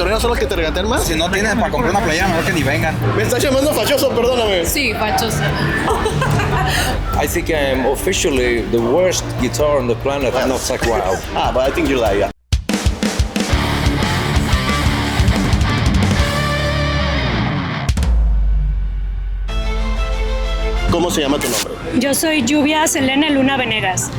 reggaetoneros son los que te regatean más? Si no tienen para comprar una playera, mejor que ni vengan. Me estás llamando fachoso, perdóname. Sí, fachoso. I think I'm officially the worst guitar on the planet, not Zack Wild. But I think you like that. ¿Cómo se llama tu nombre? Yo soy Lluvia Selene Luna Venegas.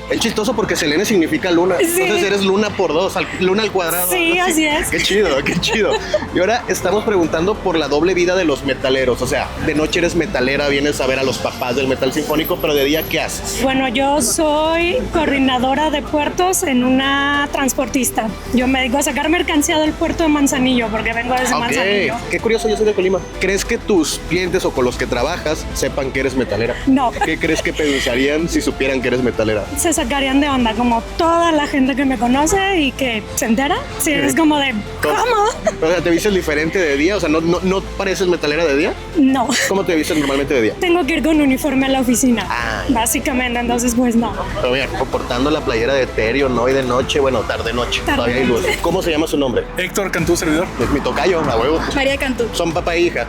Es chistoso porque Selene significa luna. Sí. Entonces eres luna por dos, luna al cuadrado. Sí, ¿no? así es. Qué chido, qué chido. Y ahora estamos preguntando por la doble vida de los metaleros. O sea, de noche eres metalera, vienes a ver a los papás del metal sinfónico, pero de día, ¿qué haces? Bueno, yo soy coordinadora de puertos en una transportista. Yo me dedico a sacar mercancía del puerto de Manzanillo porque vengo desde Manzanillo. Qué curioso, yo soy de Colima. ¿Crees que tus clientes o con los que trabajas sepan que eres metalera? No. ¿Qué crees que pensarían si supieran que eres metalera? Se sacarían de onda, como toda la gente que me conoce y que se entera. Sí, es como de, ¿cómo? O sea, ¿te vistes diferente de día? O sea, ¿no pareces metalera de día? No. ¿Cómo te vistes normalmente de día? Tengo que ir con uniforme a la oficina, básicamente, entonces pues no. Pero mira, portando la playera de Therion, ¿no? Y de noche, bueno, tarde-noche. Todavía hay luz. ¿Cómo se llama su nombre? Héctor Cantú, servidor. Es mi tocayo, a huevo. María Cantú. Son papá e hija.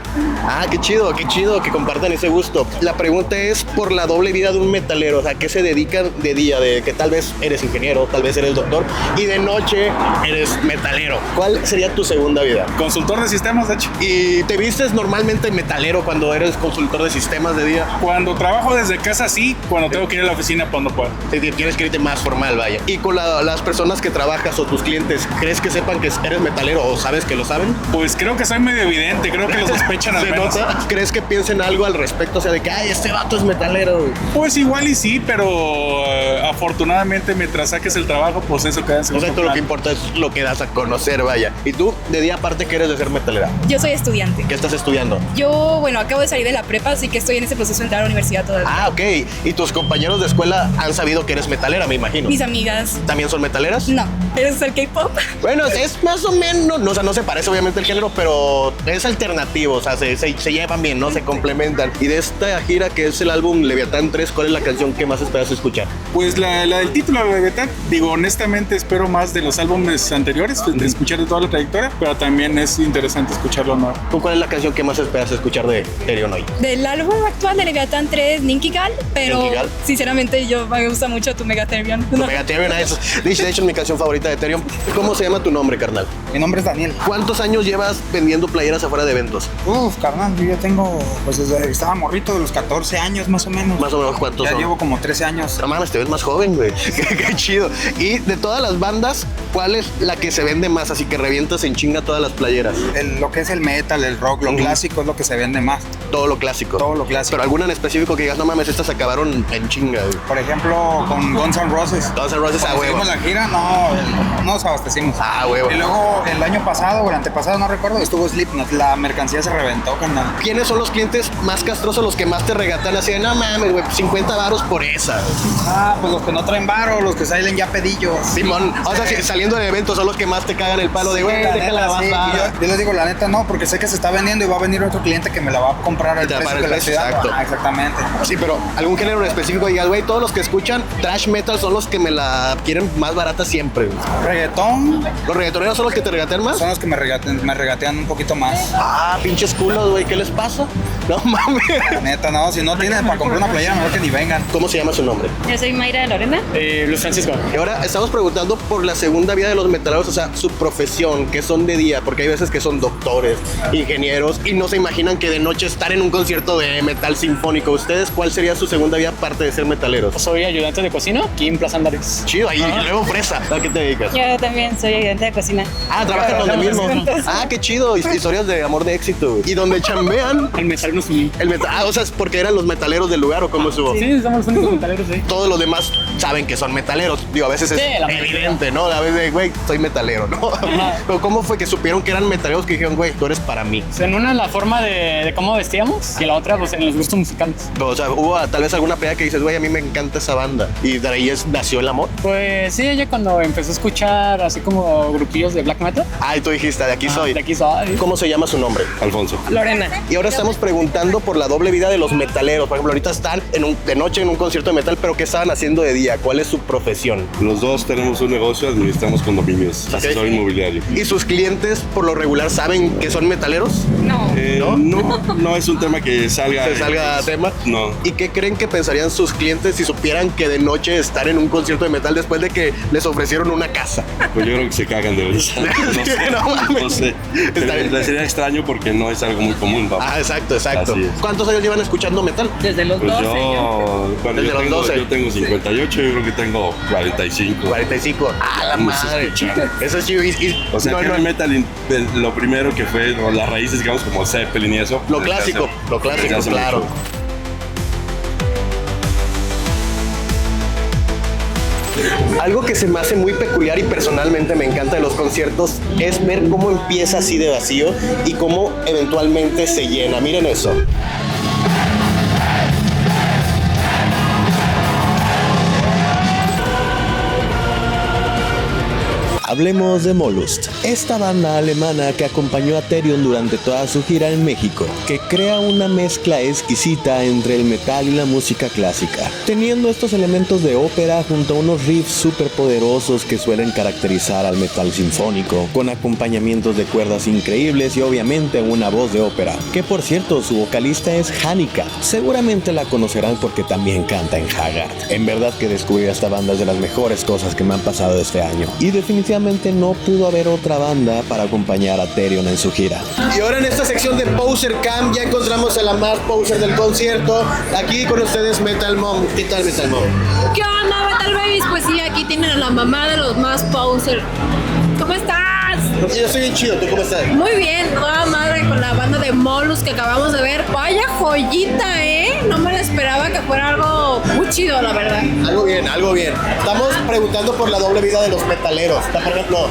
Qué chido que compartan ese gusto. La pregunta es por la doble vida de un metalero. O sea, ¿qué se dedican de día? De que tal vez eres ingeniero, tal vez eres doctor y de noche eres metalero. ¿Cuál sería tu segunda vida? Consultor de sistemas, de hecho. ¿Y te vistes normalmente metalero cuando eres consultor de sistemas de día? Cuando trabajo desde casa, sí. Cuando tengo que ir a la oficina, pues no puedo. Sí, tienes que irte más formal, vaya. ¿Y con las personas que trabajas o tus clientes, crees que sepan que eres metalero o sabes que lo saben? Pues creo que soy medio evidente, creo que lo sospechan al ¿Se menos. nota? ¿Crees que piensen algo al respecto? O sea, de que, este vato es metalero. Pues igual y sí, pero afortunadamente mientras saques el trabajo, pues eso queda en segundo O sea, tú lo que importa es lo que das a conocer, vaya. ¿Y tú, de día aparte, qué eres de ser metalera? Yo soy estudiante. ¿Qué estás estudiando? Yo, bueno, acabo de salir de la prepa, así que estoy en ese proceso de entrar a la universidad todavía. Ok. ¿Y tus compañeros de escuela han sabido que eres metalera, me imagino? Mis amigas. ¿También son metaleras? No. ¿Eres el K-pop? Bueno, es más o menos, no, o sea, no se parece obviamente el género, pero es alternativo, o sea, se llevan bien, ¿no? Se complementan. Y de esta gira que es el álbum Leviatán 3, ¿cuál es la canción que más esperas escuchar? Pues la del título de Leviatán, digo, honestamente espero más de los álbumes anteriores, de escuchar de toda la trayectoria, pero también es interesante escucharlo nuevo. ¿Cuál es la canción que más esperas escuchar de Therion hoy? Del álbum actual de Leviatán 3, Linkinn, pero Linkinn. sinceramente me gusta mucho tu Mega Therion. Tu Mega Therion, de hecho es mi canción favorita de Therion. ¿Cómo se llama tu nombre, carnal? Mi nombre es Daniel. ¿Cuántos años llevas vendiendo playeras afuera de eventos? Carnal, yo ya tengo, pues desde que estaba morrito, de los 14 años más o menos. Más o menos, ¿cuántos Ya son? llevo como 13 años. No mames, te ves más joven, güey. Qué chido. Y de todas las bandas, ¿cuál es la que se vende más? Así que revientas en chinga todas las playeras. Lo que es el metal, el rock, lo clásico es lo que se vende más. Todo lo clásico. Todo lo clásico. Pero alguna en específico que digas, no mames, estas acabaron en chinga, güey. Por ejemplo, con Guns N' Roses. Guns N' Roses, Cuando huevo. hicimos la gira, no nos abastecimos. Huevo. Y luego el año pasado o el antepasado, no recuerdo, estuvo Slipknot. La mercancía se reventó, carnal. ¿Quiénes son los clientes más castrosos, los que más te regatan así de, no mames, güey, 50 varos por esa? Pues los que no traen varo, los que salen ya pedillos. Simón, o sea, saliendo de eventos son los que más te cagan el palo de, güey, déjala bajar. Yo les digo, la neta, no, porque sé que se está vendiendo y va a venir otro cliente que me la va a comprar al precio de la ciudad. Exacto. Exactamente. Sí, pero algún género en específico digas, güey, todos los que escuchan thrash metal son los que me la quieren más barata siempre, güey. Reggaetón. ¿Los reggaetoneros son los que te regatean más? Son los que me regatean un poquito más. Pinches culos, güey, ¿qué les pasa? No mames. Neta, no, si no tienen para comprar una playera, mejor que ni vengan. ¿Cómo se llama su nombre? Yo soy Mayra de Lorena. Luis Francisco. Y ahora estamos preguntando por la segunda vida de los metaleros, o sea, su profesión, que son de día, porque hay veces que son doctores, ingenieros, y no se imaginan que de noche estar en un concierto de metal sinfónico. ¿Ustedes cuál sería su segunda vida aparte de ser metaleros? Soy ayudante de cocina aquí en Plaza Andares. Chido, ahí luego fresa. ¿A qué te dedicas? Yo también soy ayudante de cocina. Trabajan donde mismo. Qué chido, historias de amor de éxito. ¿Y donde chambean? El metal no subí. O sea, ¿es porque eran los metaleros del lugar o cómo estuvo? Sí, somos los únicos metaleros, sí. Todos los demás saben que son metaleros. Digo, a veces es evidente, ¿no? A veces, güey, soy metalero, ¿no? Pero ¿cómo fue que supieron que eran metaleros que dijeron, güey, tú eres para mí? En una la forma de cómo vestíamos y en la otra pues en los gustos musicales. O sea, hubo tal vez alguna pelea que dices, güey, a mí me encanta esa banda. Y de ahí nació el amor. Pues sí, ella cuando empezó a escuchar así como grupillos de black metal. Y tú dijiste, de aquí soy. De aquí soy. ¿Cómo se llama su nombre, Alfonso? Lorena. Y ahora estamos preguntando por la doble vida de los metaleros. Por ejemplo, ahorita están de noche en un concierto de metal, pero ¿qué estaban haciendo de día? ¿Cuál es su profesión? Los dos tenemos un negocio, administramos condominios, asesor inmobiliario. ¿Y sus clientes por lo regular saben que son metaleros? No es un tema que salga... ¿Se salga a tema? No. ¿Y qué creen que pensarían sus clientes si supieran que de noche están en un concierto de metal después de que les ofrecieron una casa? Pues yo creo que se cagan de risa. No sé. Les sería extraño porque no es algo muy común. Vamos. Ah, exacto. ¿Cuántos años llevan escuchando metal? Desde los Pues 12. yo tengo 58, yo creo que tengo 45. 45. ¡Ah, la madre! Eso es chido. O sea, que el metal, lo primero que fue, o las raíces, digamos, como Zeppelin y eso. Lo clásico, claro. Mucho. Algo que se me hace muy peculiar y personalmente me encanta de los conciertos es ver cómo empieza así de vacío y cómo eventualmente se llena. Miren eso. Hablemos de Molust, esta banda alemana que acompañó a Therion durante toda su gira en México, que crea una mezcla exquisita entre el metal y la música clásica, teniendo estos elementos de ópera junto a unos riffs súper poderosos que suelen caracterizar al metal sinfónico, con acompañamientos de cuerdas increíbles y obviamente una voz de ópera, que por cierto su vocalista es Hanika, seguramente la conocerán porque también canta en Haggard. En verdad que descubrir a esta banda es de las mejores cosas que me han pasado este año, y definitivamente no pudo haber otra banda para acompañar a Therion en su gira. Y ahora en esta sección de Poser Cam ya encontramos a la más poser del concierto. Aquí con ustedes Metal Mom. ¿Qué tal, Metal Mom? ¿Qué onda, Metal Babies? Pues sí, aquí tienen a la mamá de los más poser. ¿Cómo estás? Yo estoy bien chido, ¿tú cómo estás? Muy bien, toda madre con la banda de Molus que acabamos de ver. Vaya joyita, no me la esperaba que fuera algo muy chido, la verdad. Algo bien. Estamos preguntando por la doble vida de los metaleros. Por ejemplo,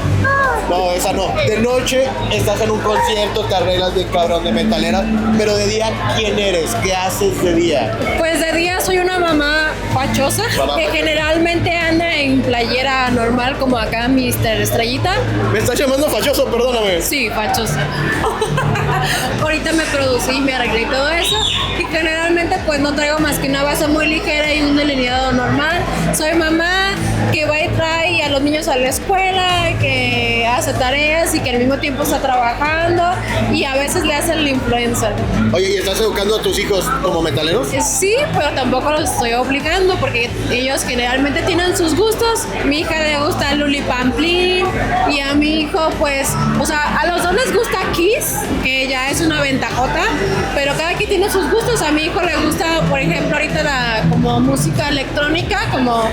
no, esa no. De noche estás en un concierto, te arreglas de cabrón de metalera, pero de día, ¿quién eres? ¿Qué haces de día? Pues de día soy una mamá fachosa que generalmente anda en playera normal como acá Mr. Estrellita. ¿Me estás llamando fachoso? Perdóname. Sí, fachosa. Ahorita me producí, me arreglé y todo eso. Y generalmente pues no traigo más que una base muy ligera y un delineado normal. Soy mamá que va y trae a los niños a la escuela, que hace tareas y que al mismo tiempo está trabajando y a veces le hace el influencer. Oye, ¿y estás educando a tus hijos como metaleros? Sí, pero tampoco los estoy obligando porque ellos generalmente tienen sus gustos. Mi hija le gusta Luli Pamplín y a mi hijo pues, o sea, a los dos les gusta Kiss, que ya es una ventajota, pero cada quien tiene sus gustos. A mi hijo le gusta, por ejemplo, ahorita como música electrónica, como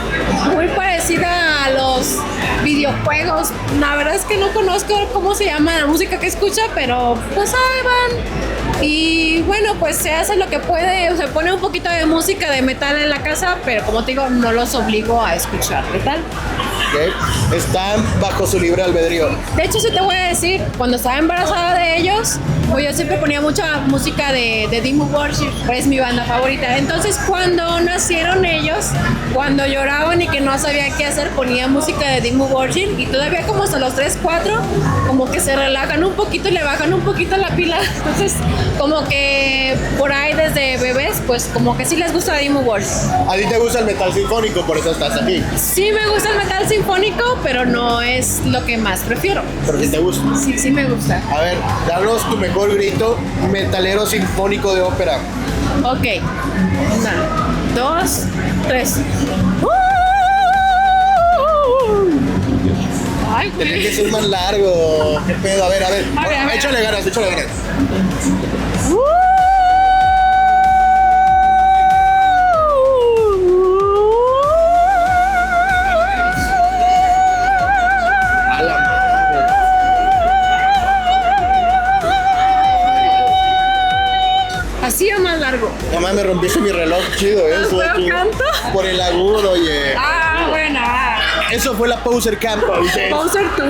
muy parecida a los videojuegos. La verdad es que no conozco cómo se llama la música que escucha, pero pues ahí van. Y bueno, pues se hace lo que puede, se pone un poquito de música de metal en la casa, pero como te digo, no los obligo a escuchar metal. Okay. Están bajo su libre albedrío. De hecho, sí te voy a decir, cuando estaba embarazada de ellos, pues yo siempre ponía mucha música de Demo Worship, es mi banda favorita. Entonces, cuando nacieron ellos, cuando lloraban y que no sabía qué hacer, ponía música de Demo Worship y todavía como hasta los 3, 4, como que se relajan un poquito y le bajan un poquito la pila. Entonces, como que por ahí desde bebés, pues como que sí les gusta Demo Worship. ¿A ti te gusta el metal sinfónico, por eso estás aquí? Sí me gusta el metal sinfónico, pero no es lo que más prefiero. ¿Pero sí te gusta? Sí, sí me gusta. A ver, danos tu mejor grito metalero sinfónico de ópera. Ok. 1, 2, 3. Ay, Tenía que ser más largo. ¿Qué pedo? A ver. Échale ganas. Así o más largo. Además me rompiste mi reloj chido, eso. ¿Pero canto? Por el agudo, oye. Ah, bueno. Eso fue la Poser Camp. Poser tú.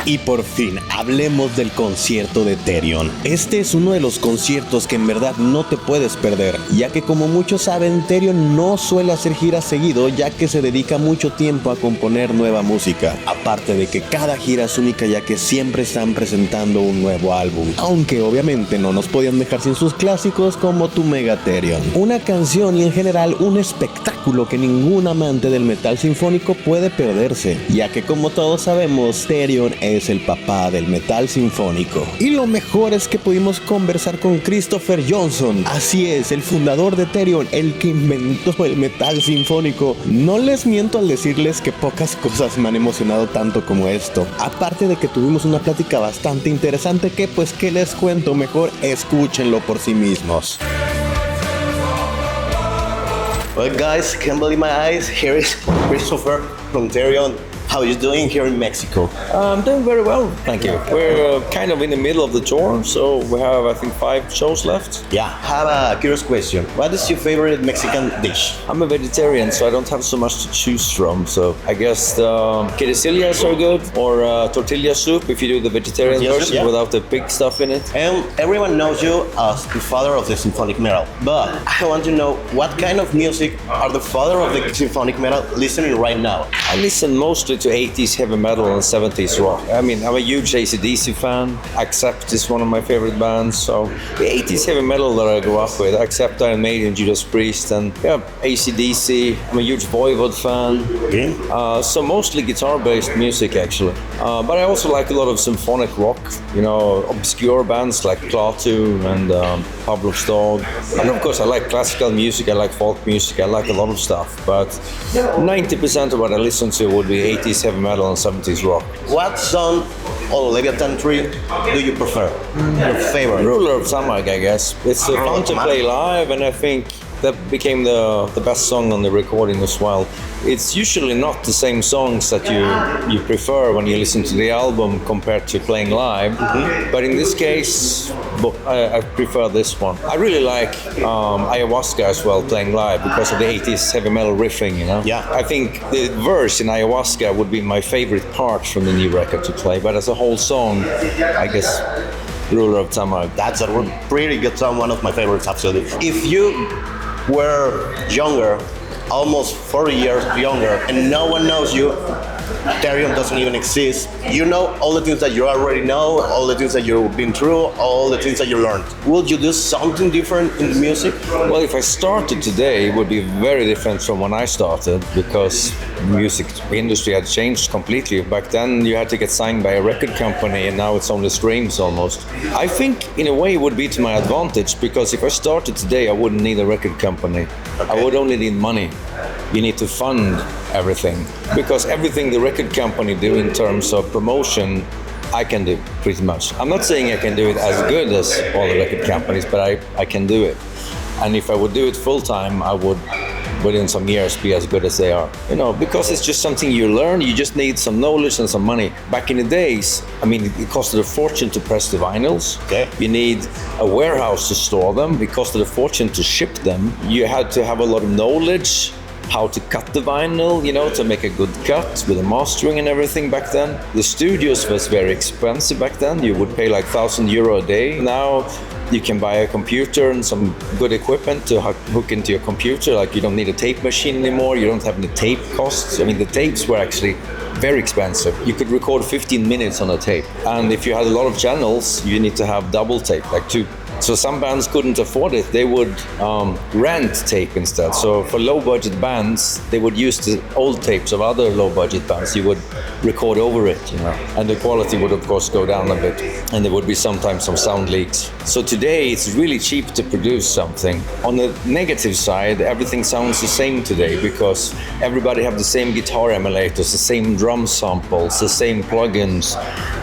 Y por fin, hablemos del concierto de Therion. Este es uno de los conciertos que en verdad no te puedes perder, ya que como muchos saben, Therion no suele hacer giras seguido, ya que se dedica mucho tiempo a componer nueva música. Aparte de que cada gira es única, ya que siempre están presentando un nuevo álbum. Aunque obviamente no nos podían dejar sin sus clásicos como Tu Mega Therion. Una canción y en general un espectáculo que ningún amante del metal sinfónico puede perderse, ya que como todos sabemos, Therion es el papá del metal sinfónico. Y lo mejor es que pudimos conversar con Christopher Johnson. Así es, el fundador de Therion, el que inventó el metal sinfónico. No les miento al decirles que pocas cosas me han emocionado tanto como esto. Aparte de que tuvimos una plática bastante interesante que pues que les cuento, mejor escúchenlo por sí mismos. Well guys, can't believe my eyes. Here is Christopher from Therion. How are you doing here in Mexico? I'm doing very well, thank you. We're kind of in the middle of the tour, so we have, I think, 5 shows left. Yeah, have a curious question. What is your favorite Mexican dish? I'm a vegetarian, so I don't have so much to choose from. So I guess the quesadillas are good, or tortilla soup if you do the vegetarian version, yeah, without the pig stuff in it. And everyone knows you as the father of the symphonic metal. But I want to know, what kind of music are the father of the symphonic metal listening right now? I listen mostly to 80s heavy metal and 70s rock. I mean, I'm a huge AC/DC fan. Accept is one of my favorite bands. So the 80s heavy metal that I grew up with, Accept, Iron Maiden, Judas Priest, and yeah, AC/DC. I'm a huge Voivod fan. Okay. So mostly guitar-based music, actually. But I also like a lot of symphonic rock. You know, obscure bands like Creativo and Pablo's Dog. And of course, I like classical music. I like folk music. I like a lot of stuff. But 90% of what I listen to would be 80s heavy metal and 70s rock. What song or Leviathan 3 do you prefer? Your favorite? Ruler of Samag, I guess. It's fun to play live, and I think that became the best song on the recording as well. It's usually not the same songs that you prefer when you listen to the album compared to playing live, but in this case, I prefer this one. I really like Ayahuasca as well, playing live, because of the 80s heavy metal riffing, you know? Yeah. I think the verse in Ayahuasca would be my favorite part from the new record to play, but as a whole song, I guess Ruler of Tamag. That's a pretty good song, one of my favorites, absolutely. If you were younger, almost 40 years younger, and no one knows you, Therion doesn't even exist. You know all the things that you already know, all the things that you've been through, all the things that you learned. Would you do something different in the music? Well, if I started today, it would be very different from when I started, because the music industry had changed completely. Back then, you had to get signed by a record company, and now it's only streams almost. I think, in a way, it would be to my advantage, because if I started today, I wouldn't need a record company. Okay. I would only need money. You need to fund everything, because everything the record company do in terms of promotion, I can do pretty much. I'm not saying I can do it as good as all the record companies, but I can do it. And if I would do it full time, I would, within some years, be as good as they are. You know, because it's just something you learn. You just need some knowledge and some money. Back in the days, I mean, it costed a fortune to press the vinyls. Okay. You need a warehouse to store them. It costed a fortune to ship them. You had to have a lot of knowledge how to cut the vinyl, you know, to make a good cut with the mastering and everything back then. The studios was very expensive back then. You would pay like €1,000 a day. Now you can buy a computer and some good equipment to hook into your computer. Like, you don't need a tape machine anymore. You don't have any tape costs. I mean, the tapes were actually very expensive. You could record 15 minutes on a tape. And if you had a lot of channels, you need to have double tape, like 2. So some bands couldn't afford it. They would rent tape instead. So for low-budget bands, they would use the old tapes of other low-budget bands. You would record over it, you know. And the quality would, of course, go down a bit. And there would be sometimes some sound leaks. So today, it's really cheap to produce something. On the negative side, everything sounds the same today, because everybody have the same guitar emulators, the same drum samples, the same plugins.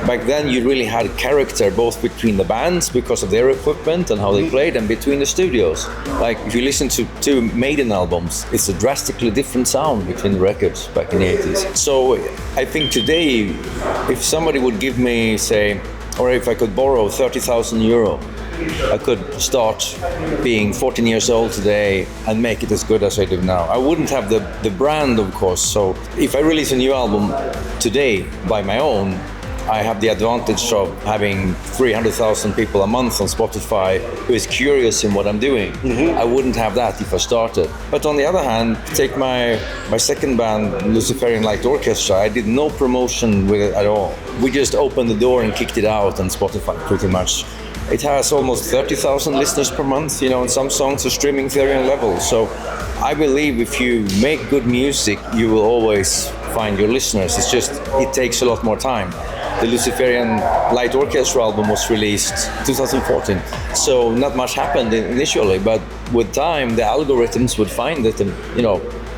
Back then, you really had character both between the bands because of their equipment and how they played, and between the studios. Like, if you listen to 2 Maiden albums, it's a drastically different sound between the records back in the 80s. So I think today, if somebody would give me, say, or if I could borrow €30,000, I could start being 14 years old today and make it as good as I do now. I wouldn't have the brand, of course. So if I release a new album today by my own, I have the advantage of having 300,000 people a month on Spotify who is curious in what I'm doing. I wouldn't have that if I started. But on the other hand, take my second band, Luciferian Light Orchestra. I did no promotion with it at all. We just opened the door and kicked it out on Spotify pretty much. It has almost 30,000 listeners per month, and some songs are streaming Therion level. So I believe if you make good music, you will always find your listeners. It's just, it takes a lot more time. The Luciferian Light Orchestra album was released 2014. So not much happened initially, but with time, the algorithms would find it and,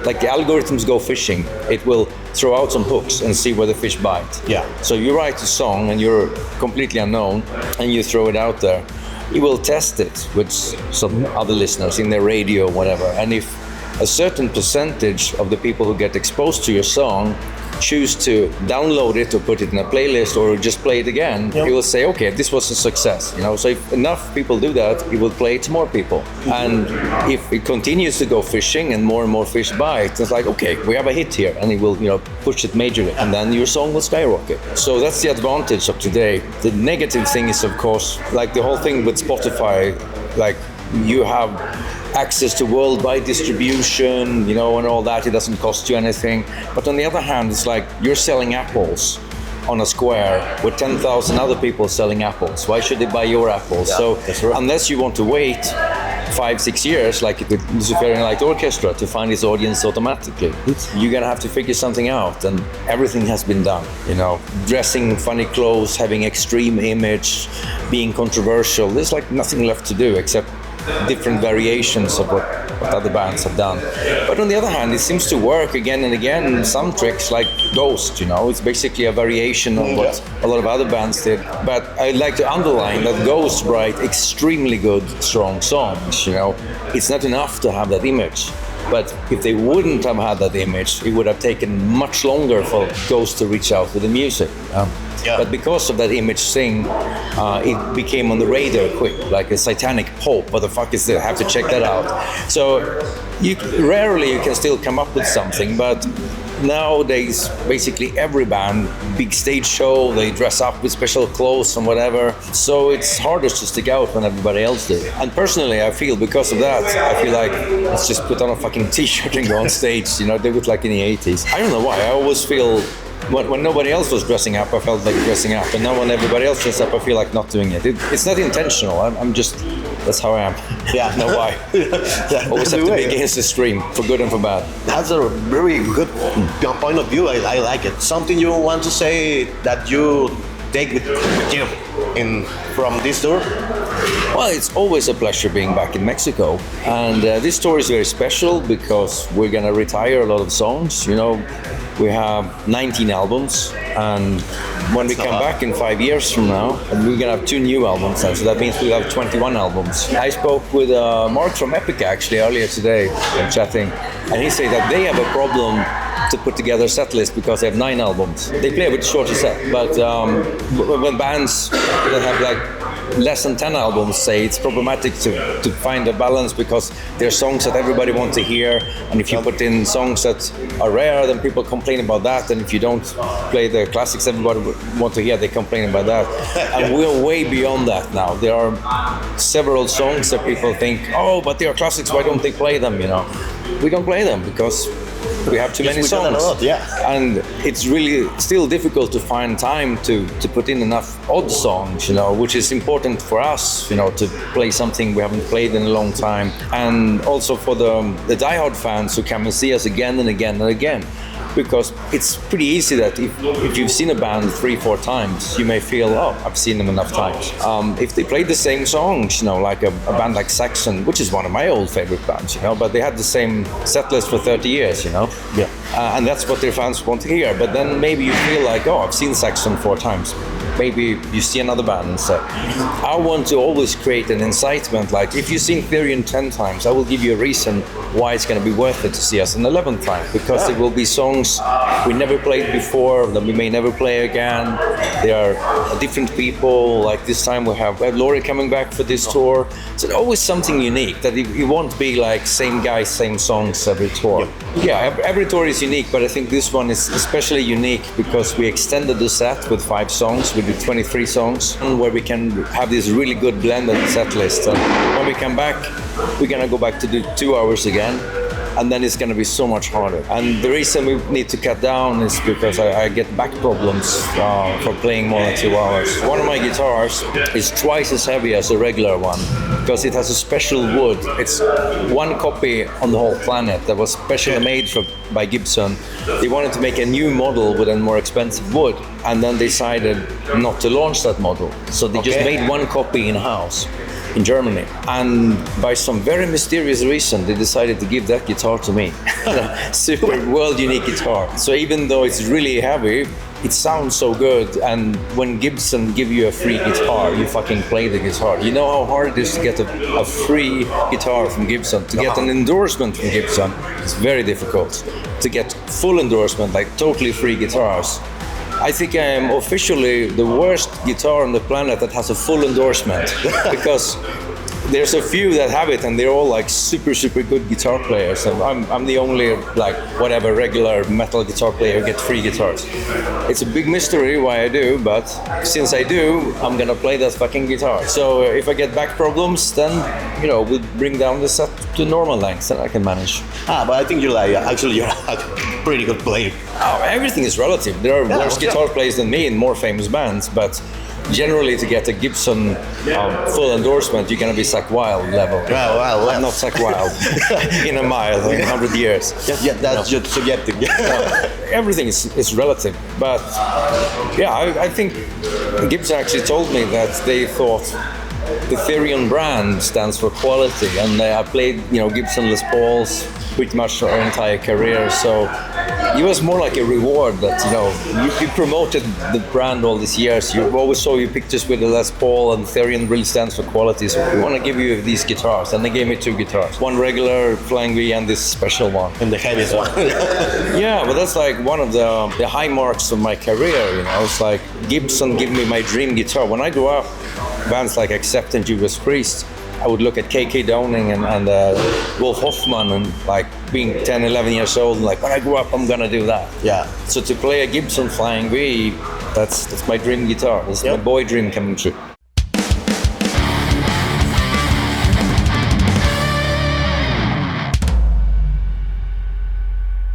like the algorithms go fishing. It will throw out some hooks and see where the fish bite. Yeah. So you write a song and you're completely unknown and you throw it out there. You will test it with some other listeners in their radio or whatever. And if a certain percentage of the people who get exposed to your song choose to download it or put it in a playlist or just play it again, you will say, okay, this was a success. So if enough people do that, it will play it to more people. And if it continues to go fishing and more fish bite, it's like, okay, we have a hit here, and it will, push it majorly, and then your song will skyrocket. So that's the advantage of today. The negative thing is, of course, like the whole thing with Spotify, like you have access to worldwide distribution, and all that. It doesn't cost you anything. But on the other hand, it's like you're selling apples on a square with 10,000 other people selling apples. Why should they buy your apples? Yeah, so that's right. Unless you want to wait 5-6 years, like with Luciferian Light Orchestra, to find its audience automatically, you're gonna have to figure something out, and everything has been done. Dressing funny clothes, having extreme image, being controversial. There's like nothing left to do except different variations of what other bands have done. But on the other hand, it seems to work again and again. Some tricks like Ghost, it's basically a variation of what a lot of other bands did. But I'd like to underline that Ghost write extremely good, strong songs. It's not enough to have that image. But if they wouldn't have had that image, it would have taken much longer for Ghost to reach out with the music. But because of that image thing, it became on the radar quick, like a satanic pope. What the fuck is that? I have to check that out. So rarely you can still come up with something, but nowadays basically every band, big stage show, they dress up with special clothes and whatever. So it's harder to stick out when everybody else did. And personally, I feel because of that, I feel like let's just put on a fucking t-shirt and go on stage. They do it like in the 80s. I don't know why. I always feel when nobody else was dressing up, I felt like dressing up, and now when everybody else dresses up, I feel like not doing it. It's not intentional. I'm just, that's how I am. Yeah. No why. Always have to be against the stream, for good and for bad. That's a very good point of view. I like it. Something you want to say that you take with you from this tour? Well, it's always a pleasure being back in Mexico, and this tour is very special because we're gonna retire a lot of songs. We have 19 albums, and when we come back in 5 years from now, we're gonna have 2 new albums, so that means we'll have 21 albums. I spoke with Mark from Epica actually earlier today, chatting, and he said that they have a problem to put together a set list because they have 9 albums. They play a bit shorter set, but when bands that have like less than 10 albums, say, it's problematic to find a balance because there are songs that everybody wants to hear, and if you put in songs that are rare, then people complain about that, and if you don't play the classics everybody want to hear, they complain about that. And we're way beyond that now. There are several songs that people think, oh, but they are classics, why don't they play them? We don't play them because we have too many songs. And it's really still difficult to find time to put in enough odd songs, which is important for us, to play something we haven't played in a long time. And also for the diehard fans who come and see us again and again and again. Because it's pretty easy that if you've seen a band 3-4 times, you may feel, oh, I've seen them enough times. If they played the same songs, like a band like Saxon, which is one of my old favorite bands, but they had the same set list for 30 years, And that's what their fans want to hear. But then maybe you feel like, oh, I've seen Saxon 4 times. maybe you see another band and say, I want to always create an incitement. Like if you've seen Therion 10 times, I will give you a reason why it's going to be worth it to see us an 11th time, because it will be songs we never played before that we may never play again. They are different people. Like this time we have Laurie coming back for this tour. So always something unique, that it won't be like same guys, same songs every tour. Yeah, every tour is unique, but I think this one is especially unique because we extended the set with 5 songs. We did 23 songs, where we can have this really good blended set list. And when we come back, we're gonna go back to do 2 hours again, and then it's gonna be so much harder. And the reason we need to cut down is because I get back problems for playing more than 2 hours. One of my guitars is twice as heavy as a regular one because it has a special wood. It's one copy on the whole planet that was specially made by Gibson. They wanted to make a new model with a more expensive wood, and then decided not to launch that model. So they just made one copy in-house in Germany, and by some very mysterious reason they decided to give that guitar to me. Super world unique guitar. So even though it's really heavy, it sounds so good, and when Gibson give you a free guitar, you fucking play the guitar. You know how hard it is to get a free guitar from Gibson, to get an endorsement from Gibson. It's very difficult. To get full endorsement, like totally free guitars, I think I am officially the worst guitar on the planet that has a full endorsement, because there's a few that have it and they're all like super good guitar players, and I'm the only like whatever regular metal guitar player who gets free guitars. It's a big mystery why I do, but since I do, I'm gonna play that fucking guitar. So if I get back problems, then we'll bring down the set to normal lengths and I can manage. But I think you're a pretty good player. Oh, everything is relative. There are worse guitar players than me in more famous bands, but generally to get a Gibson full endorsement, you're gonna be Zakk Wylde level. Well. I'm not Zakk Wylde in a mile, in 100 years. Yeah, that's just subjective. Everything is relative, but I think Gibson actually told me that they thought the Therion brand stands for quality, and I played Gibson Les Pauls pretty much our entire career, so it was more like a reward that you promoted the brand all these years. You always saw your pictures with the Les Paul, and Therion really stands for quality, so we want to give you these guitars. And they gave me 2 guitars, one regular Flying V and this special one, and the heaviest one. Yeah, but that's like one of the high marks of my career. It's like Gibson give me my dream guitar. When I grew up, bands like Accept and Judas Priest, I would look at K.K. Downing and Wolf Hoffman, and like being 10, 11 years old, and like when I grow up, I'm gonna do that. Yeah. So to play a Gibson Flying V, that's my dream guitar. It's my boy dream coming true.